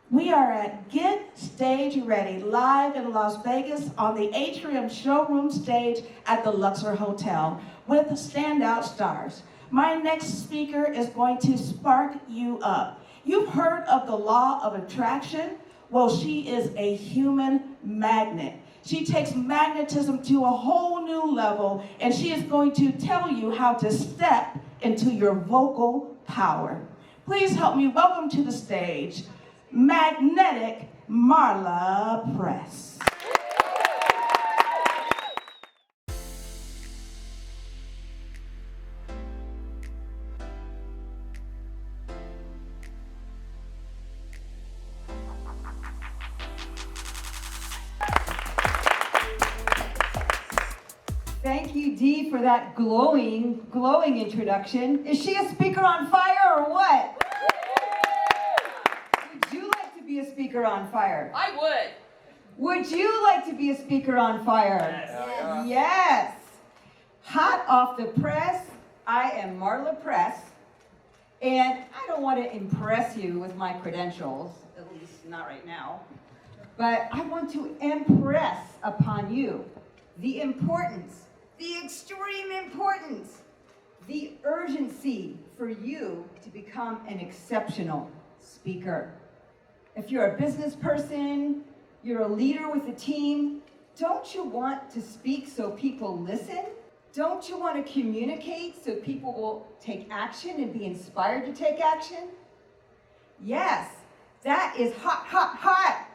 We are at Get Stage Ready, live in Las Vegas on the Atrium Showroom stage at the Luxor Hotel with standout stars. My next speaker is going to spark you up. You've heard of the law of attraction? Well, she is a human magnet. She takes magnetism to a whole new level, and she is going to tell you how to step into your vocal power. Please help me welcome to the stage, Magnetic Marla Press. Thank you, Dee, for that glowing introduction. Is she a speaker on fire or what? Would you like to be a speaker on fire? I would. Would you like to be a speaker on fire? Yes. Yes. Hot off the press, I am Marla Press, and I don't want to impress you with my credentials, at least not right now, but I want to impress upon you the importance, the extreme importance, the urgency for you to become an exceptional speaker. If you're a business person, you're a leader with a team, don't you want to speak so people listen? Don't you want to communicate so people will take action and be inspired to take action? Yes, that is hot, hot, hot.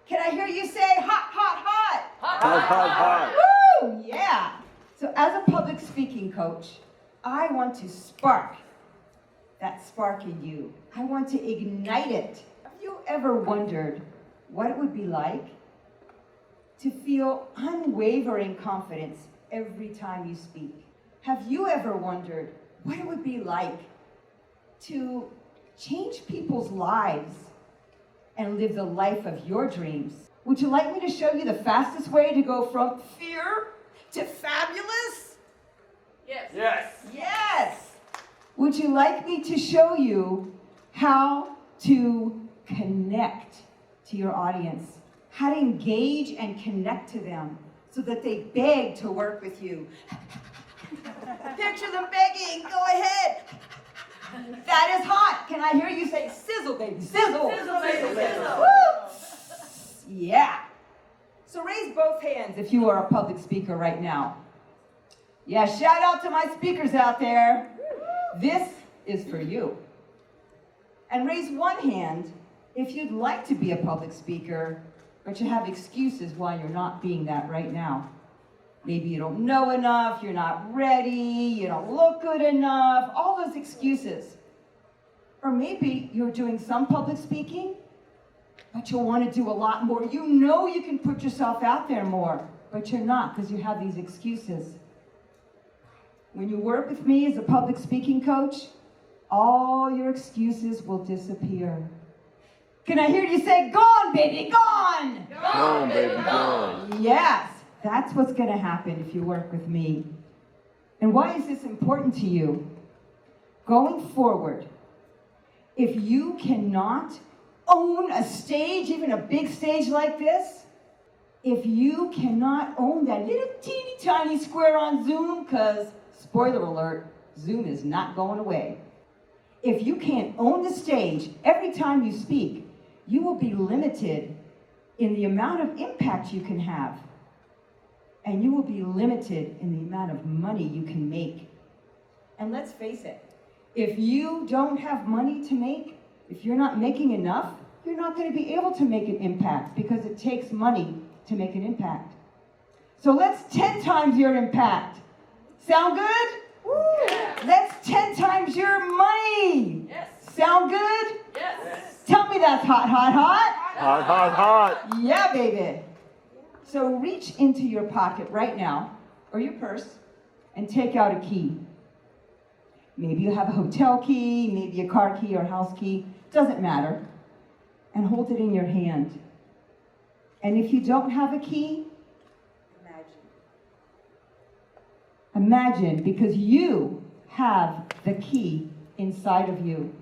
Can I hear you say hot, hot, hot? Hot, hot, hot. Woo! Yeah. So as a public speaking coach, I want to spark that spark in you. I want to ignite it. Have you ever wondered what it would be like to feel unwavering confidence every time you speak? Have you ever wondered what it would be like to change people's lives and live the life of your dreams? Would you like me to show you the fastest way to go from fear to fabulous? Yes. Yes. Yes. Would you like me to show you how to connect to your audience? How to engage and connect to them so that they beg to work with you? Picture them begging. Go ahead. That is hot. Can I hear you say sizzle, baby? Sizzle. Sizzle, baby, sizzle. Woo! Yeah. So raise both hands if you are a public speaker right now. Yeah, shout out to my speakers out there. This is for you. And raise one hand if you'd like to be a public speaker, but you have excuses why you're not being that right now. Maybe you don't know enough, you're not ready, you don't look good enough, all those excuses. Or maybe you're doing some public speaking, but you'll want to do a lot more. You know you can put yourself out there more, but you're not because you have these excuses. When you work with me as a public speaking coach, all your excuses will disappear. Can I hear you say, gone, baby, gone? Gone, baby, gone. Yes, that's what's going to happen if you work with me. And why is this important to you? Going forward, if you cannot own a stage, even a big stage like this, if you cannot own that little teeny tiny square on Zoom, because, spoiler alert, Zoom is not going away. If you can't own the stage every time you speak, you will be limited in the amount of impact you can have. And you will be limited in the amount of money you can make. And let's face it, if you don't have money to make, if you're not making enough, you're not going to be able to make an impact because it takes money to make an impact. So let's 10 times your impact. Sound good? Woo! Yeah. Let's 10 times your money. Yes. Sound good? Yes. Tell me that's hot, hot, hot. Hot, hot, hot. Yeah, baby. So reach into your pocket right now, or your purse, and take out a key. Maybe you have a hotel key, maybe a car key or house key, doesn't matter. And hold it in your hand. And if you don't have a key, imagine, because you have the key inside of you.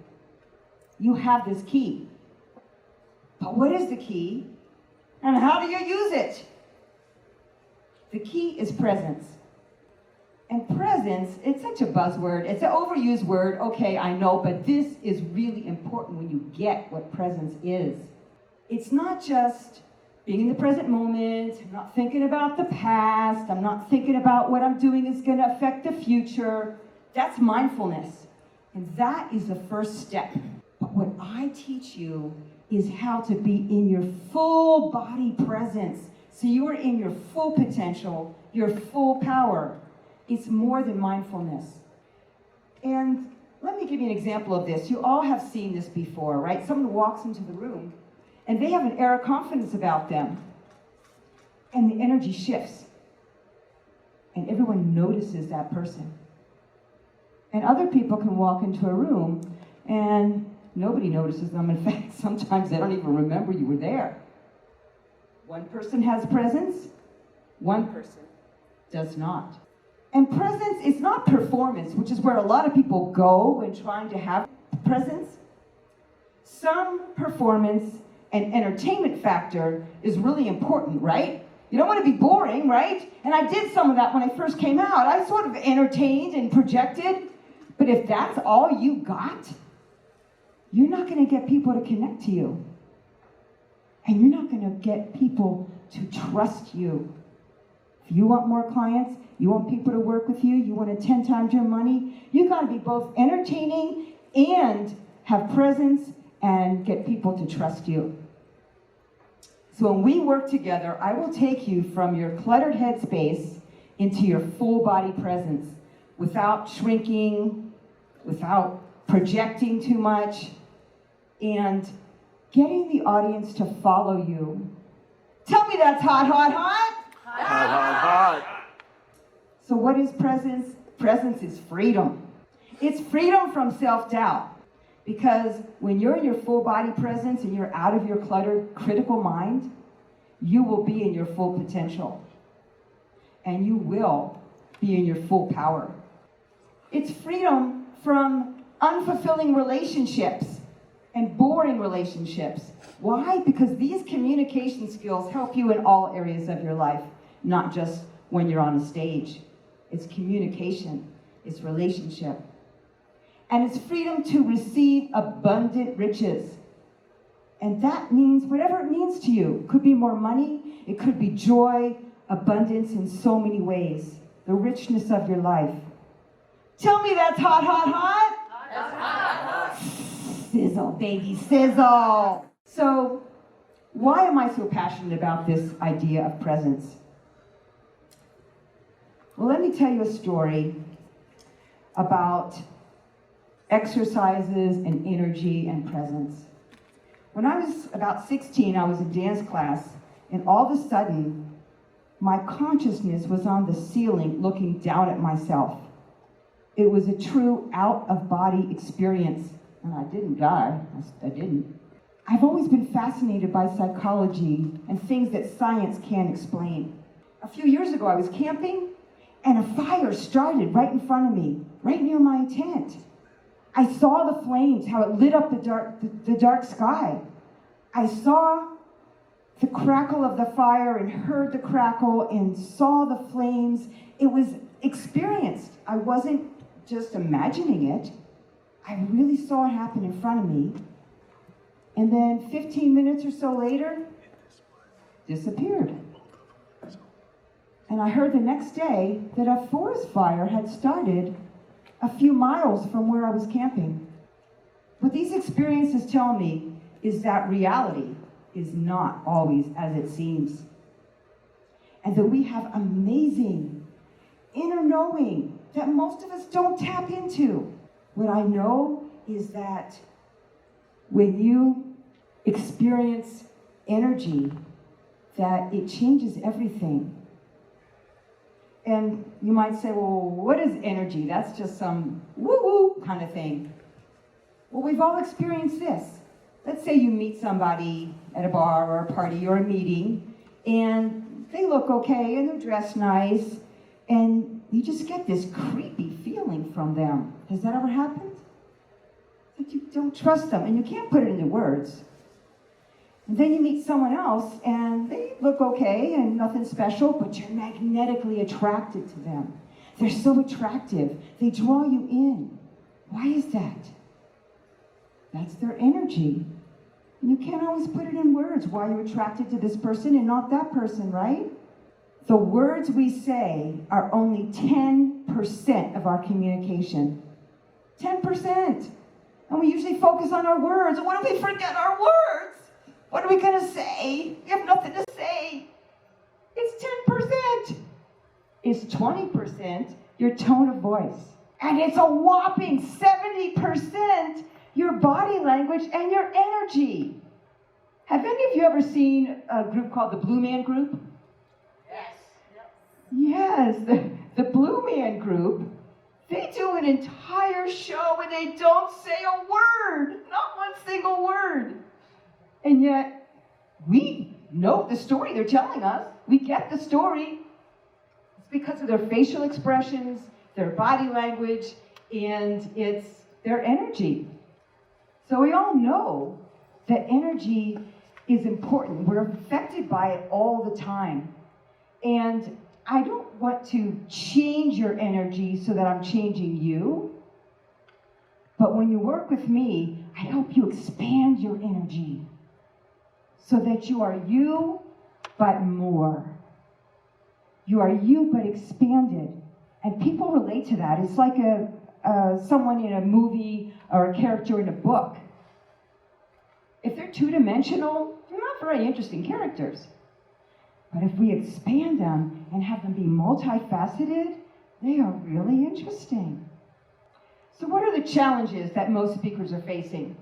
You have this key. But what is the key? And how do you use it? The key is presence. And presence, it's such a buzzword. It's an overused word. Okay, I know, but this is really important when you get what presence is. It's not just being in the present moment. I'm not thinking about the past. I'm not thinking about what I'm doing is going to affect the future. That's mindfulness. And that is the first step. But what I teach you is how to be in your full body presence. So you are in your full potential, your full power. It's more than mindfulness. And let me give you an example of this. You all have seen this before, right? Someone walks into the room and they have an air of confidence about them. And the energy shifts. And everyone notices that person. And other people can walk into a room and nobody notices them. In fact, sometimes they don't even remember you were there. One person has presence, one person does not. And presence is not performance, which is where a lot of people go when trying to have presence. Some performance and entertainment factor is really important, right? You don't want to be boring, right? And I did some of that when I first came out. I sort of entertained and projected. But if that's all you got, you're not going to get people to connect to you. And you're not going to get people to trust you. If you want more clients, you want people to work with you, you want to 10 times your money, you got to be both entertaining and have presence and get people to trust you. So when we work together, I will take you from your cluttered headspace into your full body presence without shrinking, without projecting too much, and getting the audience to follow you. Tell me that's hot, hot, hot. Hot, hot, hot. So what is presence? Presence is freedom. It's freedom from self-doubt. Because when you're in your full body presence and you're out of your cluttered, critical mind, you will be in your full potential. And you will be in your full power. It's freedom from unfulfilling relationships and boring relationships. Why? Because these communication skills help you in all areas of your life, not just when you're on a stage. It's communication, it's relationship. And it's freedom to receive abundant riches. And that means whatever it means to you. It could be more money, it could be joy, abundance in so many ways. The richness of your life. Tell me that's hot, hot, hot. That's hot, hot. Sizzle, baby, sizzle. So, why am I so passionate about this idea of presence? Well, let me tell you a story about exercises and energy and presence. When I was about 16, I was in dance class, and all of a sudden, my consciousness was on the ceiling looking down at myself. It was a true out-of-body experience, and I didn't die. I didn't. I've always been fascinated by psychology and things that science can't explain. A few years ago, I was camping, and a fire started right in front of me, right near my tent. I saw the flames, how it lit up the dark sky. I saw the crackle of the fire and heard the crackle and saw the flames. It was experienced. I wasn't just imagining it. I really saw it happen in front of me. And then 15 minutes or so later, disappeared. And I heard the next day that a forest fire had started a few miles from where I was camping. What these experiences tell me is that reality is not always as it seems. And that we have amazing inner knowing that most of us don't tap into. What I know is that when you experience energy, that it changes everything. And you might say, well, what is energy? That's just some woo-woo kind of thing. Well, we've all experienced this. Let's say you meet somebody at a bar or a party or a meeting, and they look okay, and they're dressed nice, and you just get this creepy feeling from them. Has that ever happened? Like you don't trust them, and you can't put it into words. And then you meet someone else and they look okay and nothing special, but you're magnetically attracted to them. They're so attractive. They draw you in. Why is that? That's their energy. And you can't always put it in words why you're attracted to this person and not that person, right? The words we say are only 10% of our communication. 10%. And we usually focus on our words. And what if we forget our words? What are we going to say? We have nothing to say. It's 10%. It's 20% your tone of voice. And it's a whopping 70% your body language and your energy. Have any of you ever seen a group called the Blue Man Group? Yes, the Blue Man Group, they do an entire show and they don't say a word, not one single word. And yet, we know the story they're telling us. We get the story. It's because of their facial expressions, their body language, and it's their energy. So we all know that energy is important. We're affected by it all the time. And I don't want to change your energy so that I'm changing you. But when you work with me, I help you expand your energy so that you are you, but more. You are you, but expanded. And people relate to that. It's like someone in a movie or a character in a book. If they're two-dimensional, they're not very interesting characters. But if we expand them and have them be multifaceted, they are really interesting. So what are the challenges that most speakers are facing?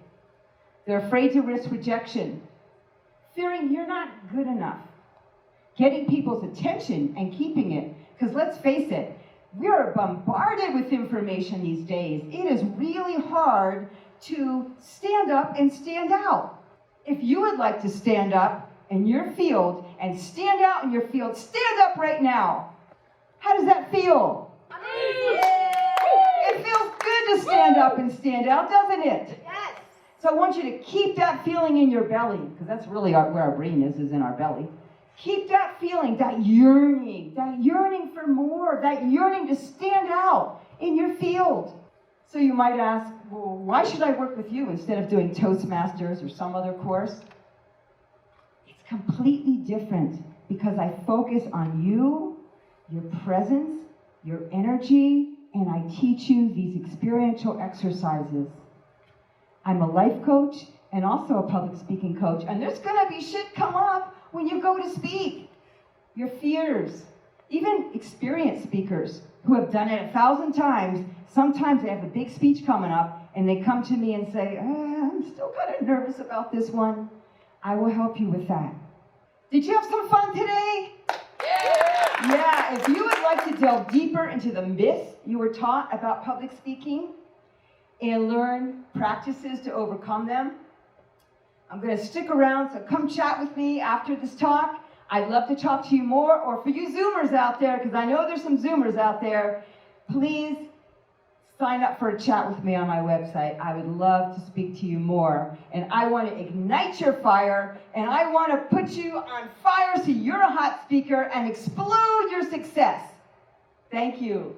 They're afraid to risk rejection, fearing you're not good enough, getting people's attention and keeping it. Because let's face it, we are bombarded with information these days. It is really hard to stand up and stand out. If you would like to stand up in your field and stand out in your field, stand up right now. How does that feel? Amazing! It feels good to stand up and stand out, doesn't it? Yes! So I want you to keep that feeling in your belly, because that's really where our brain is in our belly. Keep that feeling, that yearning for more, that yearning to stand out in your field. So you might ask, well, why should I work with you instead of doing Toastmasters or some other course? It's completely different because I focus on you, your presence, your energy, and I teach you these experiential exercises. I'm a life coach and also a public speaking coach, and there's gonna be shit come up when you go to speak. Your fears, even experienced speakers who have done it 1,000 times, sometimes they have a big speech coming up and they come to me and say, I'm still kind of nervous about this one. I will help you with that. Did you have some fun today? Yeah, if you would like to delve deeper into the myths you were taught about public speaking and learn practices to overcome them, I'm going to stick around, so come chat with me after this talk. I'd love to talk to you more, or for you Zoomers out there, because I know there's some Zoomers out there, please sign up for a chat with me on my website. I would love to speak to you more. And I want to ignite your fire, and I want to put you on fire so you're a hot speaker and explode your success. Thank you.